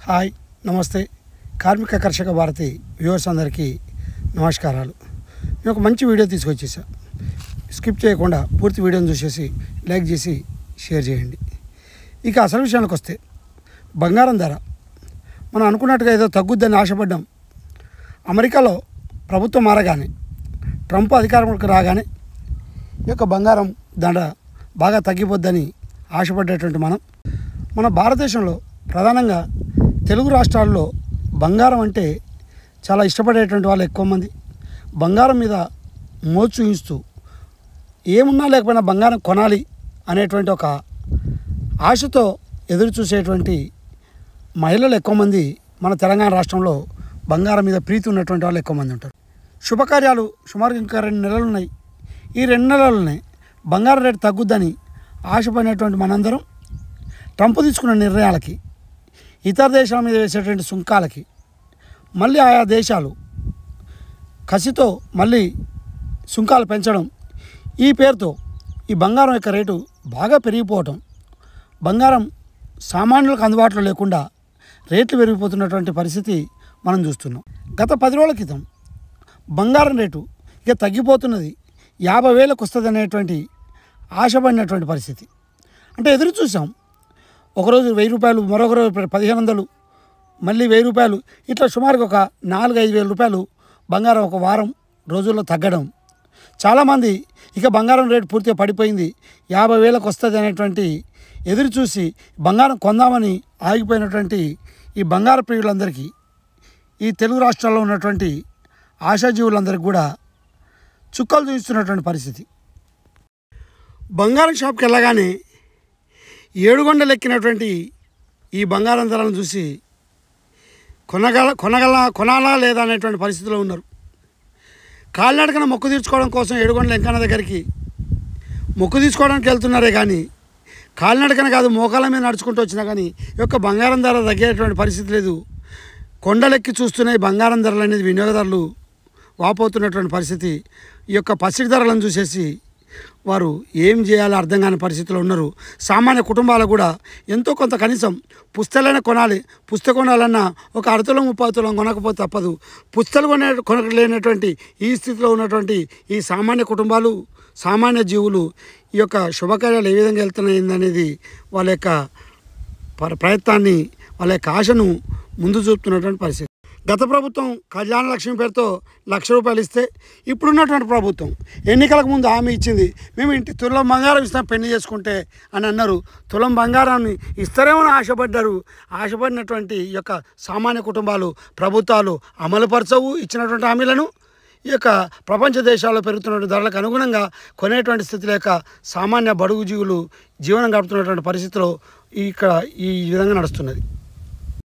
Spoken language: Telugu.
హాయ్ నమస్తే కార్మిక కర్షక భారతి వ్యూవర్స్ అందరికీ నమస్కారాలు. నేను ఒక మంచి వీడియో తీసుకొచ్చేసా. స్కిప్ చేయకుండా పూర్తి వీడియోని చూసేసి లైక్ చేసి షేర్ చేయండి. ఇక అసలు విషయానికి వస్తే బంగారం ధర మనం అనుకున్నట్టుగా ఏదో తగ్గుద్దని ఆశపడ్డాం. అమెరికాలో ప్రభుత్వం మారగానే ట్రంప్ అధికారంలోకి రాగానే ఈ యొక్క బంగారం ధర బాగా తగ్గిపోద్దని ఆశపడ్డేటువంటి మన భారతదేశంలో ప్రధానంగా తెలుగు రాష్ట్రాల్లో బంగారం అంటే చాలా ఇష్టపడేటువంటి వాళ్ళు ఎక్కువ మంది. బంగారం మీద మోజు చూపిస్తూ ఏమున్నా లేకపోయినా బంగారం కొనాలి అనేటువంటి ఒక ఆశతో ఎదురు చూసేటువంటి మహిళలు ఎక్కువ మంది మన తెలంగాణ రాష్ట్రంలో బంగారం మీద ప్రీతి ఉన్నటువంటి వాళ్ళు ఎక్కువ మంది ఉంటారు. శుభకార్యాలు సుమారు ఇంకా 2 నెలలు ఉన్నాయి. ఈ 2 నెలలనే బంగారం రేటు తగ్గుద్దని ఆశపడినటువంటి మనందరం ట్రంప్ తీసుకున్న నిర్ణయాలకి, ఇతర దేశాల మీద వేసేటువంటి సుంకాలకి మళ్ళీ ఆయా దేశాలు కసితో మళ్ళీ సుంకాలు పెంచడం, ఈ పేరుతో ఈ బంగారం యొక్క రేటు బాగా పెరిగిపోవటం, బంగారం సామాన్యులకు అందుబాటులో లేకుండా రేట్లు పెరిగిపోతున్నటువంటి పరిస్థితి మనం చూస్తున్నాం. గత 10 రోజుల క్రితం బంగారం రేటు ఇక తగ్గిపోతున్నది, 50,000కు వస్తుంది అనేటువంటి ఆశపడినటువంటి పరిస్థితి. అంటే ఎదురు చూసాం. ఒకరోజు 1,000 రూపాయలు, మరొక రోజు 1,500, మళ్ళీ 1,000 రూపాయలు, ఇట్లా సుమారుగా ఒక 4-5 వేల రూపాయలు బంగారం ఒక వారం రోజుల్లో తగ్గడం. చాలామంది ఇక బంగారం రేటు పూర్తిగా పడిపోయింది, 50,000కు వస్తుంది అనేటువంటి ఎదురు చూసి బంగారం కొందామని ఆగిపోయినటువంటి ఈ బంగారు ప్రియులందరికీ, ఈ తెలుగు రాష్ట్రాల్లో ఉన్నటువంటి ఆశాజీవులందరికీ కూడా చుక్కలు చూపిస్తున్నటువంటి పరిస్థితి. బంగారం షాప్కి వెళ్ళగానే 7 గొండలు ఎక్కినటువంటి ఈ బంగారం ధరలను చూసి కొనాలా లేదా అనేటువంటి పరిస్థితిలో ఉన్నారు. కాలినడకన మొక్కు తీర్చుకోవడం కోసం 7 గొండల వెంకన్న దగ్గరికి మొక్కు తీసుకోవడానికి వెళ్తున్నారే కానీ కాలినడకన కాదు, మోకాల మీద నడుచుకుంటూ వచ్చినా కానీ ఈ యొక్క బంగారం ధర తగ్గేటువంటి పరిస్థితి లేదు. కొండలెక్కి చూస్తున్నాయి బంగారం ధరలు అనేది వినియోగదారులు వాపోతున్నటువంటి పరిస్థితి. ఈ యొక్క పసిడి ధరలను చూసేసి వారు ఏం చేయాలో అర్థం కాని పరిస్థితిలో ఉన్నారు. సామాన్య కుటుంబాలు కూడా ఎంతో కొంత కనీసం పుస్తకాలైనా కొనాలి. పుస్తకం కొనాలన్నా ఒక 1/2 తులం 30 తులం కొనకపోతే తప్పదు. పుస్తకాలు కొనలేనటువంటి ఈ స్థితిలో ఉన్నటువంటి ఈ సామాన్య కుటుంబాలు, సామాన్య జీవులు ఈ యొక్క శుభకార్యాలు ఏ విధంగా వెళ్తున్నాయి అనేది వాళ్ళ యొక్క ప్రయత్నాన్ని, వాళ్ళ యొక్క ఆశను ముందు చూపుతున్నటువంటి పరిస్థితి. గత ప్రభుత్వం కళ్యాణ లక్ష్మి పేరుతో 1,00,000 రూపాయలు ఇస్తే, ఇప్పుడున్నటువంటి ప్రభుత్వం ఎన్నికలకు ముందు హామీ ఇచ్చింది, మేము తులం బంగారం ఇస్తాం పెళ్లి చేసుకుంటే అని అన్నారు. తులం బంగారాన్ని ఇస్తారేమని ఆశపడినటువంటి ఈ యొక్క సామాన్య కుటుంబాలు, ప్రభుత్వాలు అమలుపరచవు ఇచ్చినటువంటి హామీలను. ఈ యొక్క ప్రపంచ దేశాల్లో పెరుగుతున్న ధరలకు అనుగుణంగా కొనేటువంటి స్థితి లేక సామాన్య బడుగు జీవులు జీవనం గడుపుతున్నటువంటి పరిస్థితిలో ఇక్కడ ఈ విధంగా నడుస్తున్నది.